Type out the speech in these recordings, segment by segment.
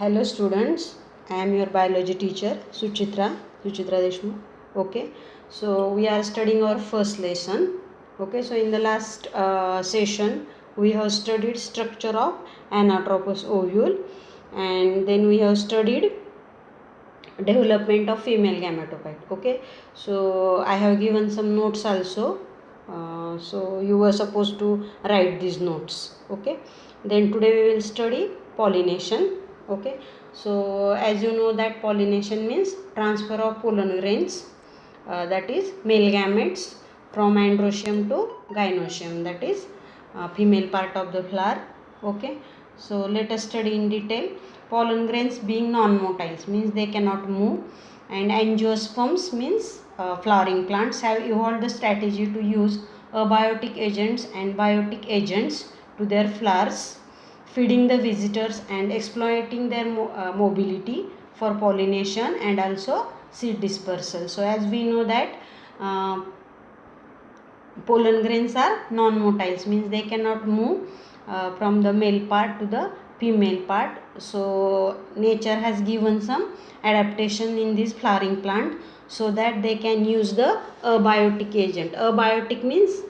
Hello students, I am your biology teacher Suchitra Deshmukh. Okay, so we are studying our first lesson. Okay, so in the last session we have studied structure of anatropous ovule, and then we have studied development of female gametophyte. Okay, so I have given some notes also. So you were supposed to write these notes. Okay, then today we will study pollination. Okay, so as you know that pollination means transfer of pollen grains, that is male gametes from androecium to gynoecium, that is female part of the flower. Okay, so let us study in detail. Pollen grains being non-motiles means they cannot move, and angiosperms means flowering plants have evolved the strategy to use abiotic agents and biotic agents to their flowers, feeding the visitors and exploiting their mobility for pollination and also seed dispersal. So as we know that pollen grains are non-motiles, means they cannot move from the male part to the female part. So nature has given some adaptation in this flowering plant so that they can use the abiotic agent. Abiotic means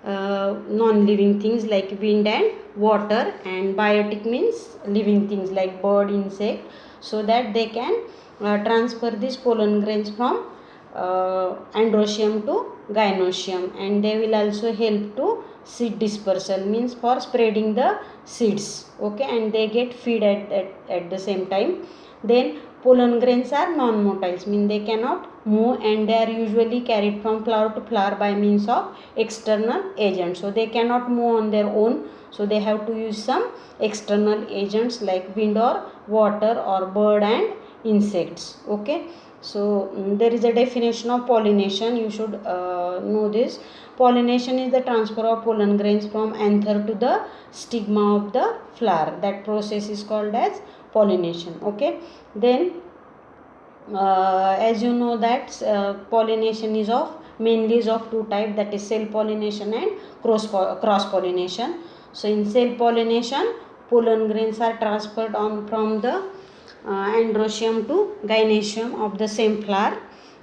non-living things like wind and water, and biotic means living things like bird, insect, so that they can transfer these pollen grains from androecium to gynoecium, and they will also help to seed dispersal, means for spreading the seeds. Okay, and they get feed at the same time. Then pollen grains are non-motiles, means they cannot move, and they are usually carried from flower to flower by means of external agents. So they cannot move on their own, so they have to use some external agents like wind or water or bird and insects. Okay, so there is a definition of pollination, you should know this. Pollination is the transfer of pollen grains from anther to the stigma of the flower. That process is called as pollination. Okay, then as you know that pollination is of mainly is of two types, that is self pollination and cross pollination. So in self pollination, pollen grains are transferred on from the androecium to gynoecium of the same flower,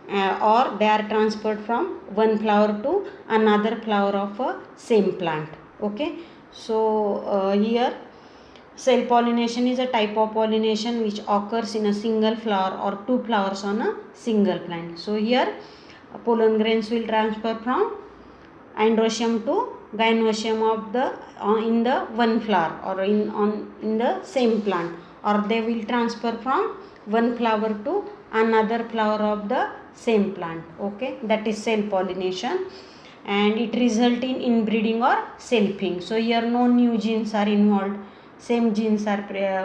or they are transferred from one flower to another flower of a same plant. Okay, so here cell pollination is a type of pollination which occurs in a single flower or two flowers on a single plant. So here pollen grains will transfer from androecium to gynoecium of the in the one flower or in the same plant, or they will transfer from one flower to another flower of the same plant. Okay, that is cell pollination, and it result in inbreeding or selfing. So here no new genes are involved, same genes are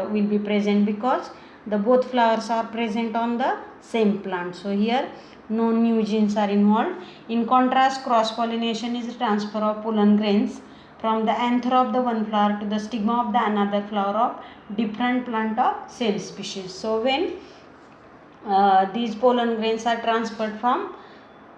will be present because the both flowers are present on the same plant. So here no new genes are involved. In contrast, cross pollination is the transfer of pollen grains from the anther of the one flower to the stigma of the another flower of different plant of same species. So when these pollen grains are transferred from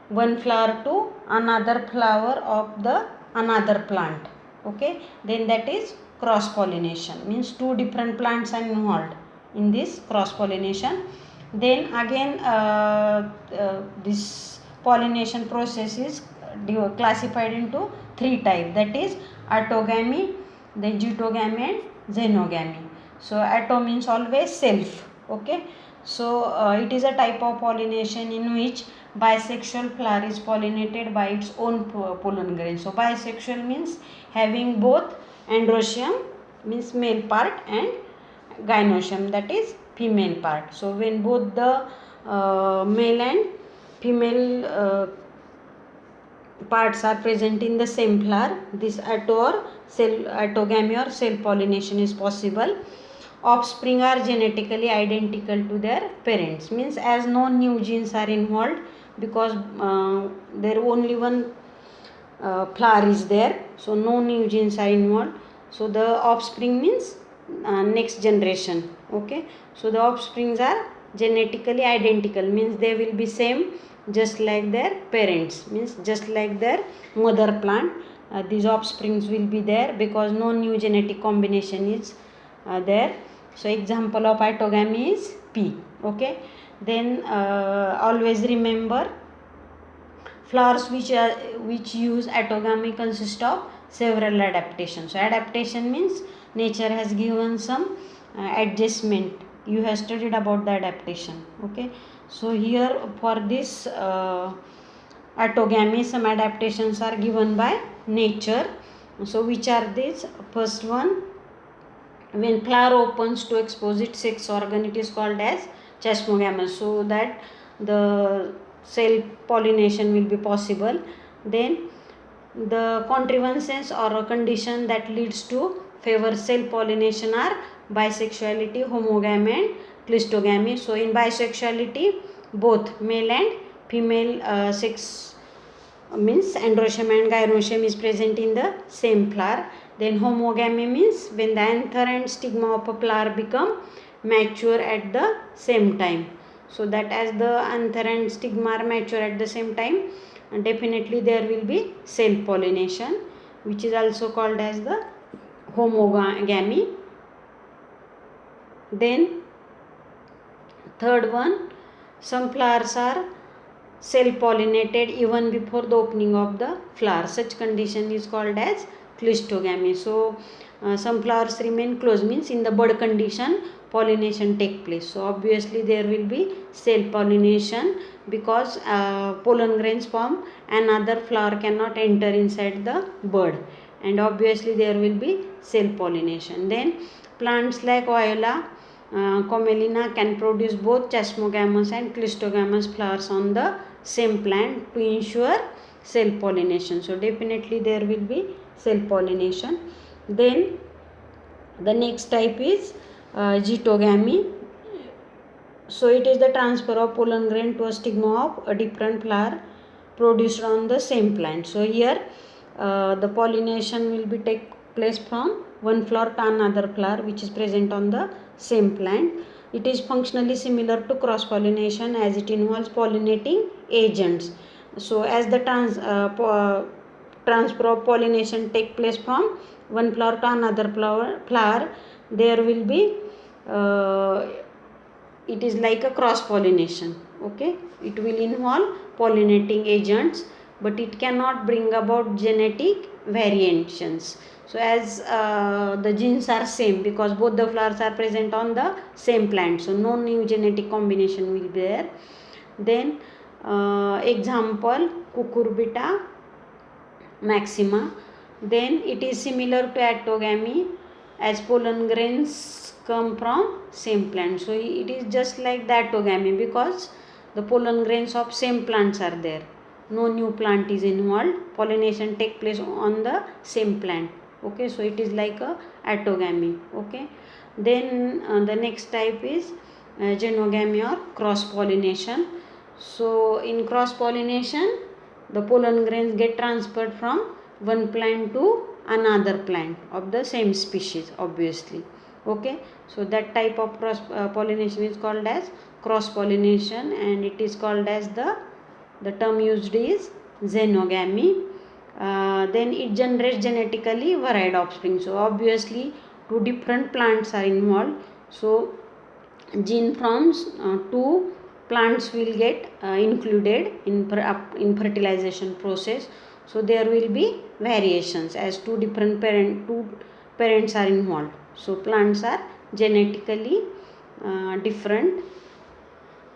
one flower to another flower of the another plant, okay, then that is cross pollination, means two different plants are involved in this cross pollination. Then again this pollination process is classified into three types, that is autogamy, then zygotogamy and xenogamy. So auto means always self. Okay, so it is a type of pollination in which bisexual flower is pollinated by its own pollen grain. So bisexual means having both androecium means male part and gynoecium, that is female part. So when both the male and female parts are present in the same flower, this autogamy or self pollination is possible. Offspring are genetically identical to their parents, means as no new genes are involved because there only one flower is there, so no new genes are involved. So the offspring means next generation. Okay, so the offsprings are genetically identical, means they will be same just like their parents, means just like their mother plant. These offsprings will be there because no new genetic combination is there. So example of autogamy is P. Okay. Then always remember, flowers which use autogamy consist of several adaptations. So adaptation means nature has given some adjustment. You have studied about the adaptation. Okay. So here for this autogamy, some adaptations are given by nature. So which are these? First one, when flower opens to expose its sex organ, it is called as chasmogamous, so that the cell pollination will be possible. Then the contrivances or a condition that leads to favor cell pollination are bisexuality, homogamy and cleistogamy. So in bisexuality, both male and female sex means androecium and gynoecium is present in the same flower. Then homogamy means when the anther and stigma of a flower become mature at the same time. So that as the anther and stigma are mature at the same time, definitely there will be self pollination, which is also called as the homogamy. Then third one, some flowers are self-pollinated even before the opening of the flower. Such condition is called as cleistogamy. So some flowers remain closed, means in the bud condition pollination take place. So obviously there will be self-pollination, because pollen grains from another flower cannot enter inside the bud, and obviously there will be self-pollination. Then plants like Viola Commelina can produce both chasmogamous and cleistogamous flowers on the same plant to ensure self pollination. So definitely there will be self pollination. Then the next type is zygotogamy. So it is the transfer of pollen grain to a stigma of a different flower produced on the same plant. So here the pollination will be take place from one flower to another flower which is present on the same plant. It is functionally similar to cross pollination as it involves pollinating agents. So as the transfer of pollination take place from one flower to another flower, there will be it is like a cross pollination. Okay, it will involve pollinating agents, but it cannot bring about genetic variations. So as the genes are same, because both the flowers are present on the same plant, so no new genetic combination will be there. Then example, cucurbita maxima. Then it is similar to autogamy, as pollen grains come from same plant. So it is just like the autogamy, because the pollen grains of same plants are there, no new plant is involved, pollination take place on the same plant. Okay, so it is like a autogamy. Okay, then the next type is genogamy or cross pollination. So in cross pollination, the pollen grains get transferred from one plant to another plant of the same species, obviously. Okay, so that type of cross pollination is called as cross pollination, and it is called as the term used is xenogamy. Then it generates genetically varied offspring. So obviously two different plants are involved, so gene from two plants will get included in fertilization process. So there will be variations as two parents are involved. So plants are genetically different,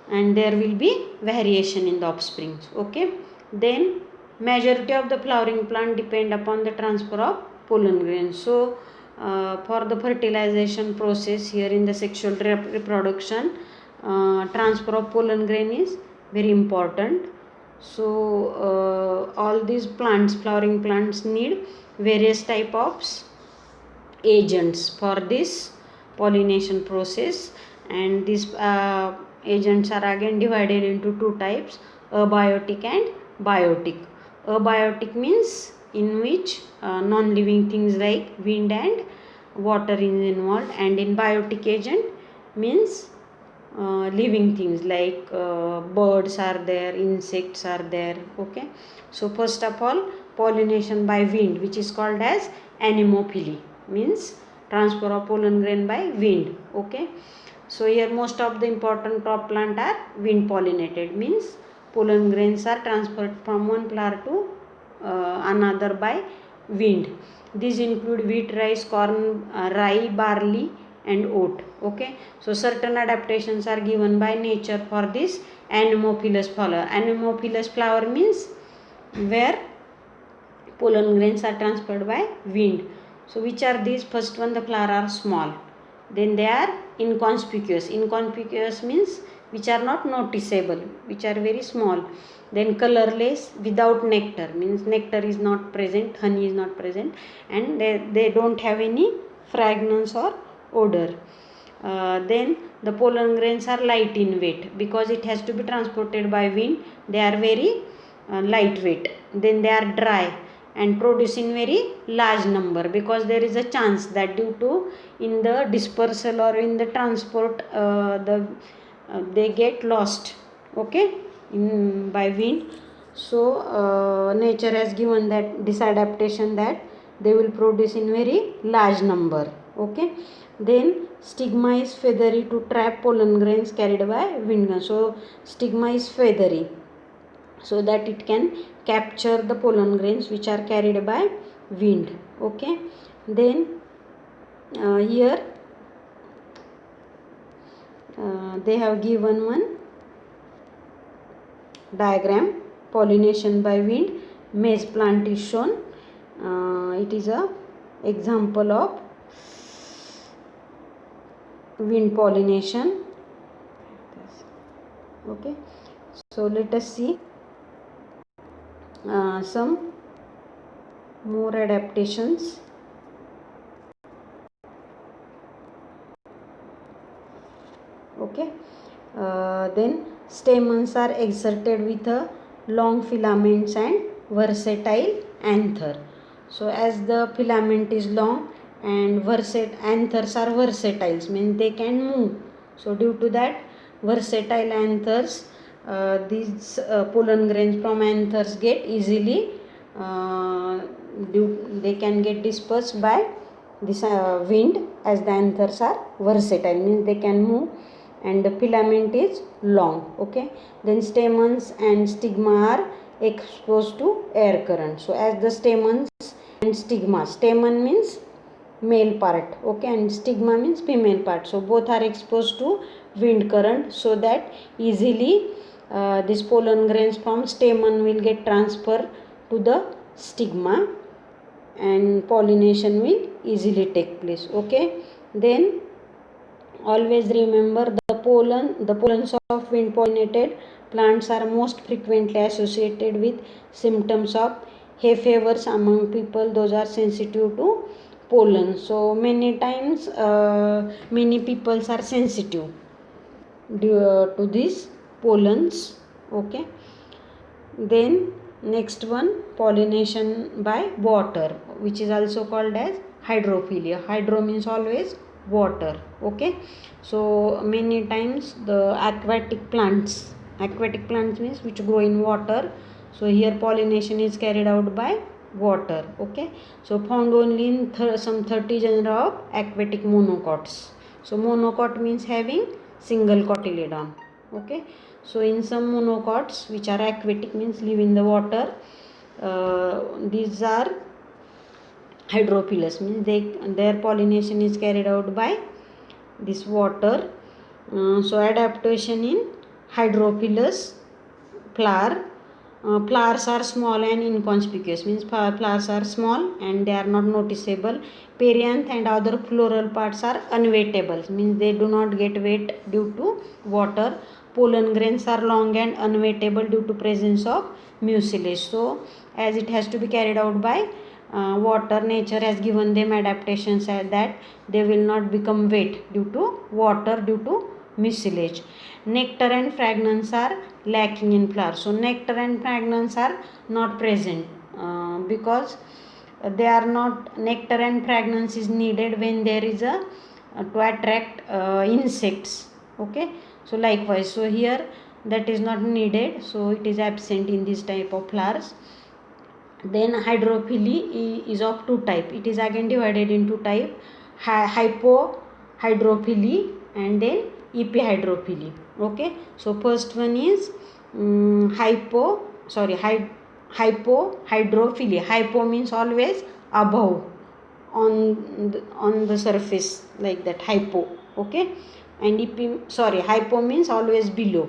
and there will be variation in the offsprings. Okay, then majority of the flowering plant depend upon the transfer of pollen grains. So for the fertilization process, here in the sexual reproduction, transfer of pollen grain is very important. So all these plants, flowering plants, need various type of agents for this pollination process, and these agents are again divided into two types: abiotic and biotic. Abiotic means in which non-living things like wind and water is involved, and in biotic agent means living things like birds are there, insects are there. Okay, so first of all, pollination by wind, which is called as anemophily, means transfer of pollen grain by wind. Okay, so here most of the important crop plant are wind pollinated, means pollen grains are transferred from one flower to another by wind. These include wheat, rice, corn, rye, barley and oat. Okay, so certain adaptations are given by nature for this anemophilous flower. Anemophilous flower means where pollen grains are transferred by wind. So which are these? First one, the flower are small, then they are inconspicuous. Inconspicuous means which are not noticeable, which are very small. Then colorless, without nectar, means nectar is not present, honey is not present, and they don't have any fragrance or odor. Then the pollen grains are light in weight, because it has to be transported by wind. They are very lightweight. Then they are dry and produce in very large number, because there is a chance that due to in the dispersal or in the transport they get lost, okay, by wind. So nature has given that this adaptation, that they will produce in very large number. Okay, then stigma is feathery to trap pollen grains carried by wind. So stigma is feathery so that it can capture the pollen grains which are carried by wind. Okay, then here they have given one diagram. Pollination by wind, maize plant is shown. It is a example of wind pollination. Okay, so let us see some more adaptations. Okay, then stamens are exerted with a long filaments and versatile anther. So as the filament is long and anthers are versatile, means they can move. So due to that versatile anthers, these pollen grains from anthers get easily they can get dispersed by this wind, as the anthers are versatile, means they can move and the filament is long. Okay, then stamens and stigma are exposed to air current. So as the stamens and stigma, stamen means male part, okay, and stigma means female part, so both are exposed to wind current, so that easily this pollen grains from stamen will get transferred to the stigma and pollination will easily take place. Okay, then always remember the pollens of wind pollinated plants are most frequently associated with symptoms of hay fevers among people those are sensitive to pollen. So many times many people are sensitive to these pollens. Okay, then next one, pollination by water, which is also called as hydrophilia. Hydro means always water. Okay, so many times the aquatic plants means which grow in water. So here pollination is carried out by water. Okay, so found only in some 30 genera of aquatic monocots. So monocot means having single cotyledon. Okay, so in some monocots which are aquatic, means live in the water, these are hydrophilous, means their pollination is carried out by this water. So adaptation in hydrophilous flower. Flowers are small and inconspicuous, means flowers are small and they are not noticeable. Perianth and other floral parts are unwettable, means they do not get wet due to water. Pollen grains are long and unwettable due to presence of mucilage. So as it has to be carried out by water, nature has given them adaptations that they will not become wet due to water, due to mucilage. Nectar and fragrance are lacking in flowers. So nectar and fragrance are not present because they are not, nectar and fragrance is needed when there is a to attract insects. Okay, so likewise, so here that is not needed, so it is absent in this type of flowers. Then hydrophily is of two type. It is again divided into type: hypohydrophily and then epihydrophily. Okay, so first one is hypohydrophily. Hypo means always above, on the surface, like that, hypo. Okay, and hypo means always below.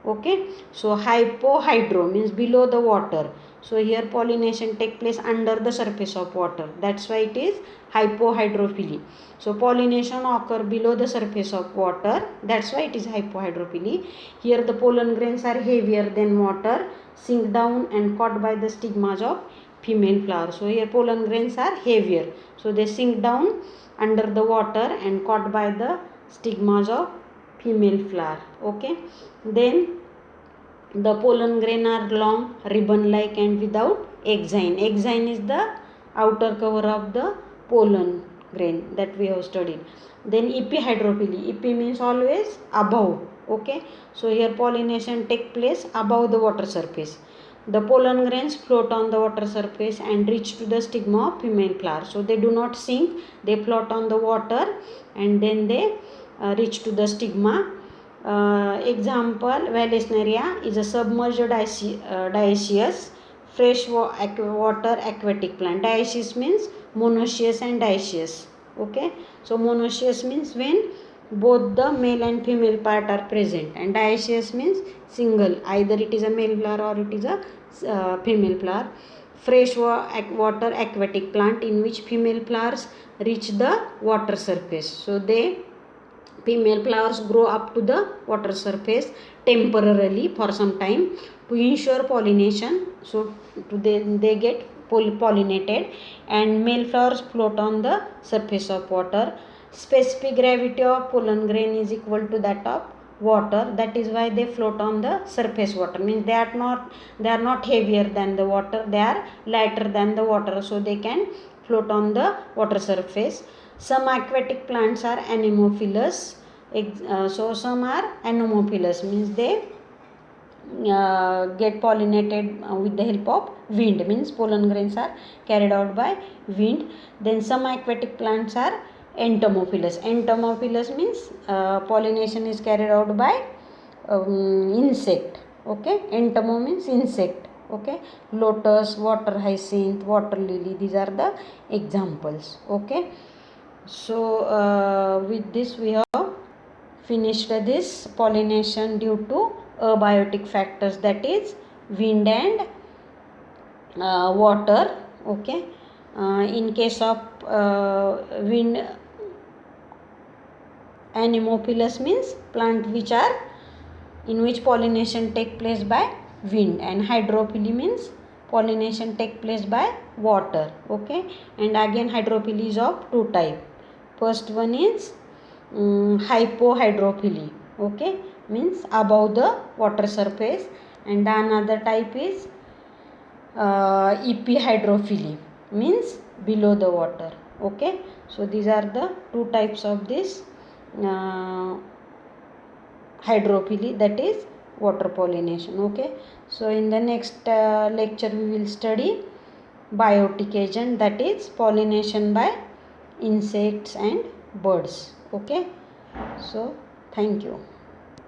Okay, so hypohydro means below the water. So here pollination take place under the surface of water, that's why it is hypohydrophily. So pollination occur below the surface of water, that's why it is hypohydrophily. Here the pollen grains are heavier than water, sink down and caught by the stigmas of female flower. So here pollen grains are heavier, so they sink down under the water and caught by the stigmas of female flower. Okay, then the pollen grain are long, ribbon like and without exine. Exine is the outer cover of the pollen grain that we have studied. Then epihydrophily. Epi means always above. Okay, so here pollination take place above the water surface. The pollen grains float on the water surface and reach to the stigma of female flower. So they do not sink, they float on the water and then they reach to the stigma. Example, Vallisneria is a submerged dioecious freshwater aquatic plant. Dioecious means monoecious and dioecious. Okay, so monoecious means when both the male and female part are present, and dioecious means single, either it is a male flower or it is a female flower. Freshwater aquatic plant in which female flowers reach the water surface. So female flowers grow up to the water surface temporarily for some time to ensure pollination. So they get pollinated, and male flowers float on the surface of water. Specific gravity of pollen grain is equal to that of water, that is why they float on the surface water. Means they are not heavier than the water, they are lighter than the water, so they can float on the water surface. Some aquatic plants are anemophilous. So some are anemophilous, means they get pollinated with the help of wind, means pollen grains are carried out by wind. Then some aquatic plants are entomophilous. Entomophilous means pollination is carried out by insect. Okay, entomo means insect. Okay, lotus, water hyacinth, water lily, these are the examples. Okay, so with this we have finished this pollination due to abiotic factors, that is wind and water. Okay, in case of wind, anemophilous means plant which are in which pollination take place by wind, and hydrophily means pollination take place by water. Okay, and again hydrophily is of two type. First one is hypohydrophily. Okay, means above the water surface, and another type is epihydrophily, means below the water. Okay, so these are the two types of this hydrophily, that is water pollination. Okay, so in the next lecture we will study biotic agent, that is pollination by insects and birds. Okay, so thank you.